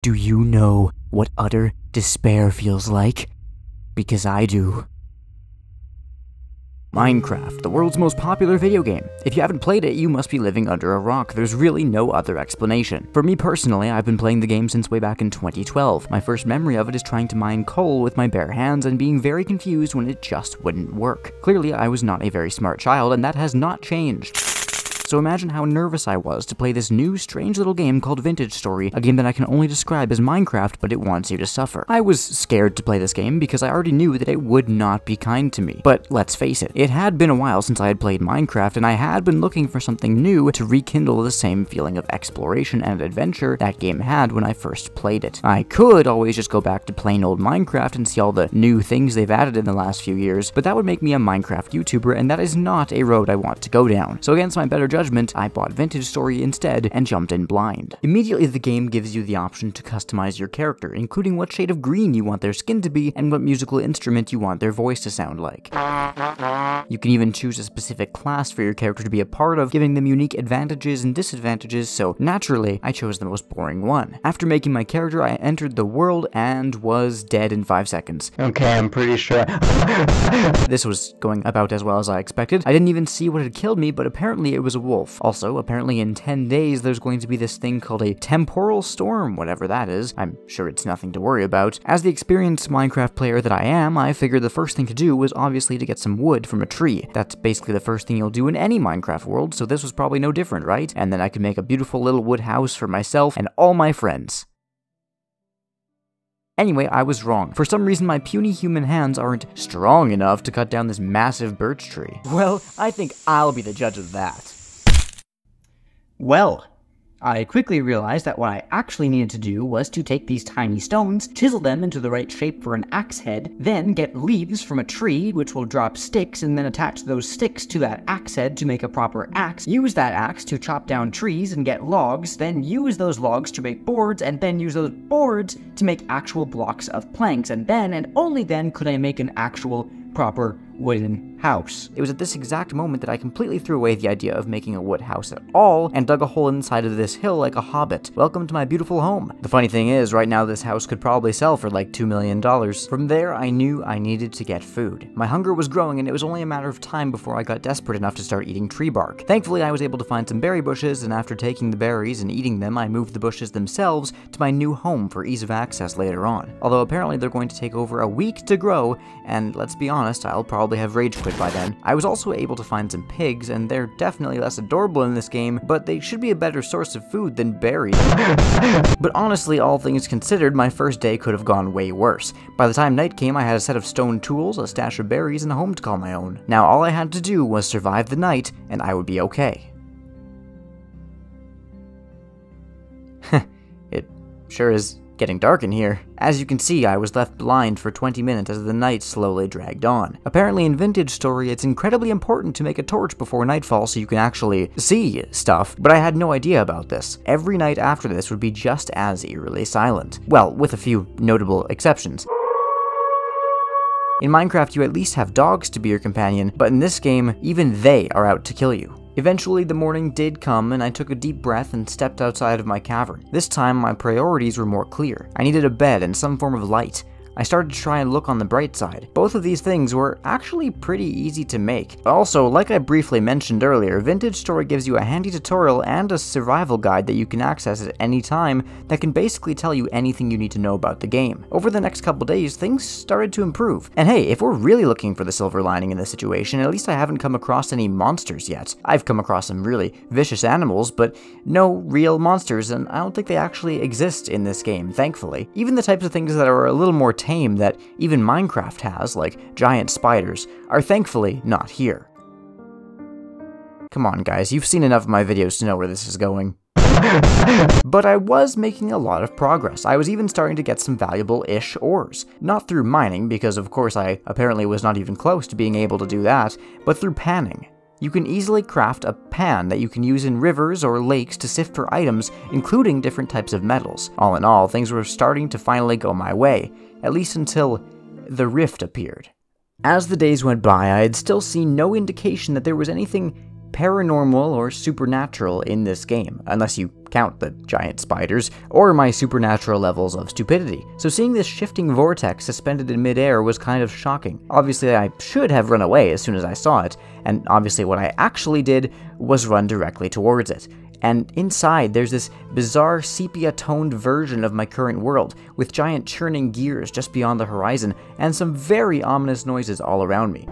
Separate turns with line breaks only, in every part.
Do you know what utter despair feels like? Because I do. Minecraft, the world's most popular video game. If you haven't played it, you must be living under a rock. There's really no other explanation. For me personally, I've been playing the game since way back in 2012. My first memory of it is trying to mine coal with my bare hands and being very confused when it just wouldn't work. Clearly, I was not a very smart child, and that has not changed. So imagine how nervous I was to play this new, strange little game called Vintage Story, a game that I can only describe as Minecraft, but it wants you to suffer. I was scared to play this game because I already knew that it would not be kind to me. But let's face it, it had been a while since I had played Minecraft, and I had been looking for something new to rekindle the same feeling of exploration and adventure that game had when I first played it. I could always just go back to plain old Minecraft and see all the new things they've added in the last few years, but that would make me a Minecraft YouTuber, and that is not a road I want to go down. So against my better judgment, I bought Vintage Story instead and jumped in blind. Immediately, the game gives you the option to customize your character, including what shade of green you want their skin to be and what musical instrument you want their voice to sound like. You can even choose a specific class for your character to be a part of, giving them unique advantages and disadvantages, so naturally, I chose the most boring one. After making my character, I entered the world and was dead in 5 seconds.
Okay, I'm pretty sure.
This was going about as well as I expected. I didn't even see what had killed me, but apparently it was a wolf. Also, apparently in 10 days, there's going to be this thing called a temporal storm, whatever that is. I'm sure it's nothing to worry about. As the experienced Minecraft player that I am, I figured the first thing to do was obviously to get some wood from a tree. That's basically the first thing you'll do in any Minecraft world, so this was probably no different, right? And then I could make a beautiful little wood house for myself and all my friends. Anyway, I was wrong. For some reason, my puny human hands aren't strong enough to cut down this massive birch tree. Well, I think I'll be the judge of that.
Well, I quickly realized that what I actually needed to do was to take these tiny stones, chisel them into the right shape for an axe head, then get leaves from a tree which will drop sticks and then attach those sticks to that axe head to make a proper axe, use that axe to chop down trees and get logs, then use those logs to make boards, and then use those boards to make actual blocks of planks, and then and only then could I make an actual proper wooden house.
It was at this exact moment that I completely threw away the idea of making a wood house at all and dug a hole inside of this hill like a hobbit. Welcome to my beautiful home. The funny thing is, right now this house could probably sell for like $2 million. From there, I knew I needed to get food. My hunger was growing and it was only a matter of time before I got desperate enough to start eating tree bark. Thankfully, I was able to find some berry bushes, and after taking the berries and eating them, I moved the bushes themselves to my new home for ease of access later on. Although apparently they're going to take over a week to grow, and let's be honest, I'll probably have rage quit by then. I was also able to find some pigs, and they're definitely less adorable in this game, but they should be a better source of food than berries. But honestly, all things considered, my first day could have gone way worse. By the time night came, I had a set of stone tools, a stash of berries, and a home to call my own. Now all I had to do was survive the night, and I would be okay. It sure is getting dark in here. As you can see, I was left blind for 20 minutes as the night slowly dragged on. Apparently in Vintage Story, it's incredibly important to make a torch before nightfall so you can actually see stuff, but I had no idea about this. Every night after this would be just as eerily silent. Well, with a few notable exceptions. In Minecraft, you at least have dogs to be your companion, but in this game, even they are out to kill you. Eventually, the morning did come, and I took a deep breath and stepped outside of my cavern. This time, my priorities were more clear. I needed a bed and some form of light. I started to try and look on the bright side. Both of these things were actually pretty easy to make. Also, like I briefly mentioned earlier, Vintage Story gives you a handy tutorial and a survival guide that you can access at any time that can basically tell you anything you need to know about the game. Over the next couple days, things started to improve. And hey, if we're really looking for the silver lining in this situation, at least I haven't come across any monsters yet. I've come across some really vicious animals, but no real monsters, and I don't think they actually exist in this game, thankfully. Even the types of things that are a little more tame that even Minecraft has, like giant spiders, are thankfully not here. Come on guys, you've seen enough of my videos to know where this is going. But I was making a lot of progress. I was even starting to get some valuable-ish ores. Not through mining, because of course I apparently was not even close to being able to do that, but through panning. You can easily craft a pan that you can use in rivers or lakes to sift for items, including different types of metals. All in all, things were starting to finally go my way, at least until the rift appeared. As the days went by, I had still seen no indication that there was anything paranormal or supernatural in this game, unless you count the giant spiders, or my supernatural levels of stupidity. So seeing this shifting vortex suspended in midair was kind of shocking. Obviously, I should have run away as soon as I saw it, and obviously what I actually did was run directly towards it. And inside, there's this bizarre sepia-toned version of my current world, with giant churning gears just beyond the horizon, and some very ominous noises all around me.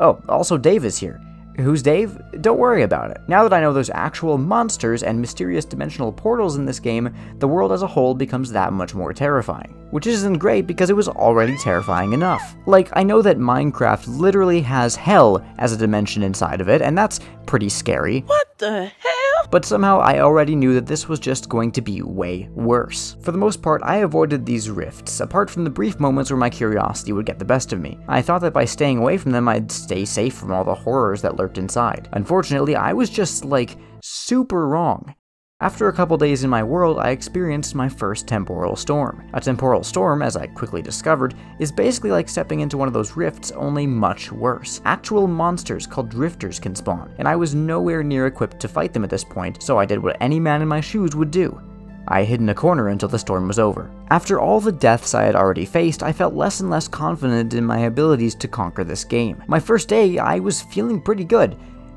Oh, also Dave is here. Who's Dave? Don't worry about it. Now that I know there's actual monsters and mysterious dimensional portals in this game, the world as a whole becomes that much more terrifying. Which isn't great because it was already terrifying enough. Like, I know that Minecraft literally has hell as a dimension inside of it, and that's pretty scary.
What the hell?
But somehow I already knew that this was just going to be way worse. For the most part, I avoided these rifts, apart from the brief moments where my curiosity would get the best of me. I thought that by staying away from them, I'd stay safe from all the horrors that lurked inside. Unfortunately, I was just, like, super wrong. After a couple days in my world, I experienced my first temporal storm. A temporal storm, as I quickly discovered, is basically like stepping into one of those rifts, only much worse. Actual monsters called drifters can spawn, and I was nowhere near equipped to fight them at this point, so I did what any man in my shoes would do. I hid in a corner until the storm was over. After all the deaths I had already faced, I felt less and less confident in my abilities to conquer this game. My first day, I was feeling pretty good.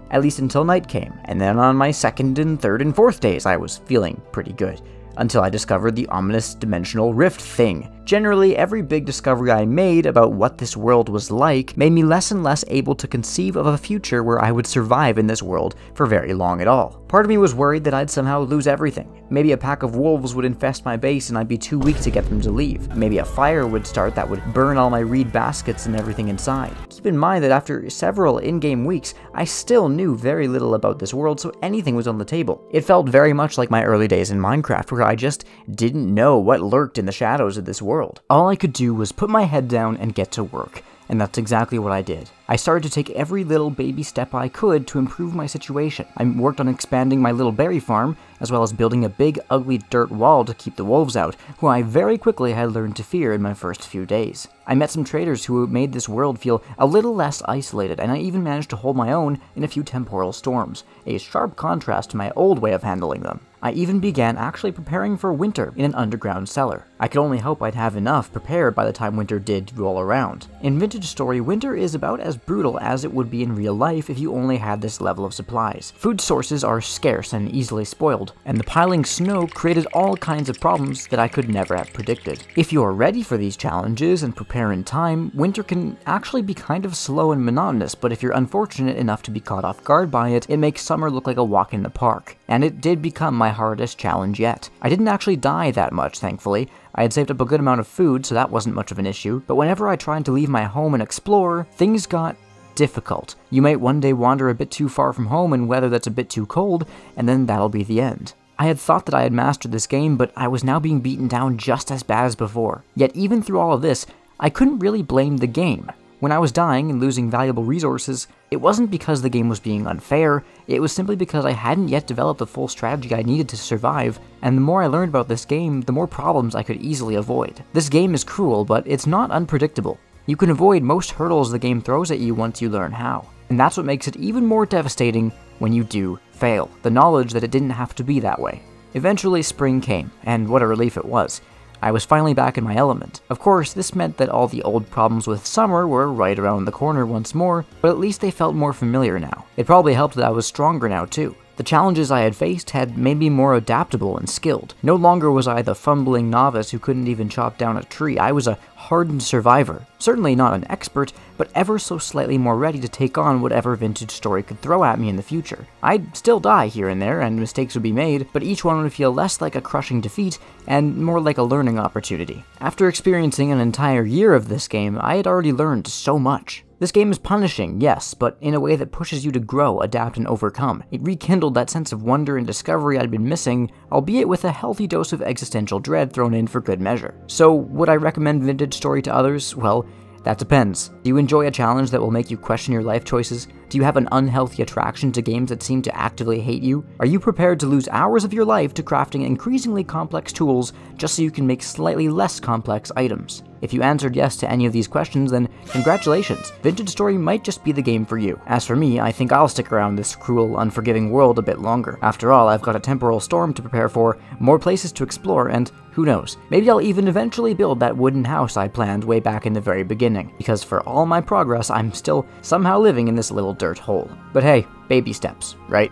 At least until night came, and then on my second and third and fourth days I was feeling pretty good, until I discovered the ominous dimensional rift thing. Generally, every big discovery I made about what this world was like made me less and less able to conceive of a future where I would survive in this world for very long at all. Part of me was worried that I'd somehow lose everything. Maybe a pack of wolves would infest my base and I'd be too weak to get them to leave. Maybe a fire would start that would burn all my reed baskets and everything inside. Keep in mind that after several in-game weeks, I still knew very little about this world, so anything was on the table. It felt very much like my early days in Minecraft, where I just didn't know what lurked in the shadows of this world. All I could do was put my head down and get to work, and that's exactly what I did. I started to take every little baby step I could to improve my situation. I worked on expanding my little berry farm, as well as building a big, ugly dirt wall to keep the wolves out, who I very quickly had learned to fear in my first few days. I met some traders who made this world feel a little less isolated, and I even managed to hold my own in a few temporal storms, a sharp contrast to my old way of handling them. I even began actually preparing for winter in an underground cellar. I could only hope I'd have enough prepared by the time winter did roll around. In Vintage Story, winter is about as brutal as it would be in real life if you only had this level of supplies. Food sources are scarce and easily spoiled, and the piling snow created all kinds of problems that I could never have predicted. If you are ready for these challenges and prepare in time, winter can actually be kind of slow and monotonous, but if you're unfortunate enough to be caught off guard by it, it makes summer look like a walk in the park. And it did become my hardest challenge yet. I didn't actually die that much, thankfully. I had saved up a good amount of food, so that wasn't much of an issue, but whenever I tried to leave my home and explore, things got difficult. You might one day wander a bit too far from home in weather that's a bit too cold, and then that'll be the end. I had thought that I had mastered this game, but I was now being beaten down just as bad as before. Yet even through all of this, I couldn't really blame the game. When I was dying and losing valuable resources, it wasn't because the game was being unfair, it was simply because I hadn't yet developed the full strategy I needed to survive, and the more I learned about this game, the more problems I could easily avoid. This game is cruel, but it's not unpredictable. You can avoid most hurdles the game throws at you once you learn how, and that's what makes it even more devastating when you do fail, the knowledge that it didn't have to be that way. Eventually spring came, and what a relief it was. I was finally back in my element. Of course, this meant that all the old problems with summer were right around the corner once more, but at least they felt more familiar now. It probably helped that I was stronger now too. The challenges I had faced had made me more adaptable and skilled. No longer was I the fumbling novice who couldn't even chop down a tree. I was a hardened survivor. Certainly not an expert, but ever so slightly more ready to take on whatever Vintage Story could throw at me in the future. I'd still die here and there, and mistakes would be made, but each one would feel less like a crushing defeat and more like a learning opportunity. After experiencing an entire year of this game, I had already learned so much. This game is punishing, yes, but in a way that pushes you to grow, adapt, and overcome. It rekindled that sense of wonder and discovery I'd been missing, albeit with a healthy dose of existential dread thrown in for good measure. So, would I recommend Vintage Story to others? Well, that depends. Do you enjoy a challenge that will make you question your life choices? Do you have an unhealthy attraction to games that seem to actively hate you? Are you prepared to lose hours of your life to crafting increasingly complex tools just so you can make slightly less complex items? If you answered yes to any of these questions, then congratulations, Vintage Story might just be the game for you. As for me, I think I'll stick around this cruel, unforgiving world a bit longer. After all, I've got a temporal storm to prepare for, more places to explore, and who knows, maybe I'll even eventually build that wooden house I planned way back in the very beginning, because for all my progress, I'm still somehow living in this little dirt hole. But hey, baby steps, right?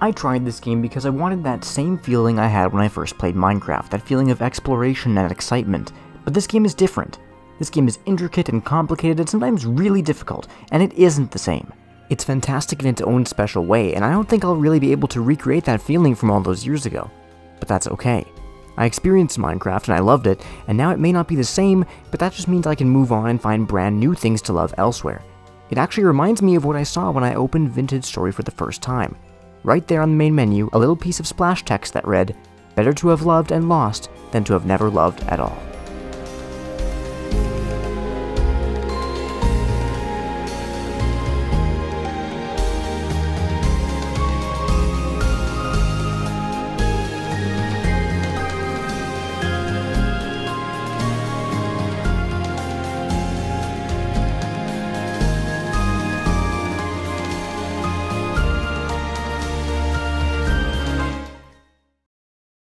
I tried this game because I wanted that same feeling I had when I first played Minecraft, that feeling of exploration and excitement. But this game is different. This game is intricate and complicated and sometimes really difficult, and it isn't the same. It's fantastic in its own special way, and I don't think I'll really be able to recreate that feeling from all those years ago. But that's okay. I experienced Minecraft and I loved it, and now it may not be the same, but that just means I can move on and find brand new things to love elsewhere. It actually reminds me of what I saw when I opened Vintage Story for the first time. Right there on the main menu, a little piece of splash text that read, "Better to have loved and lost than to have never loved at all."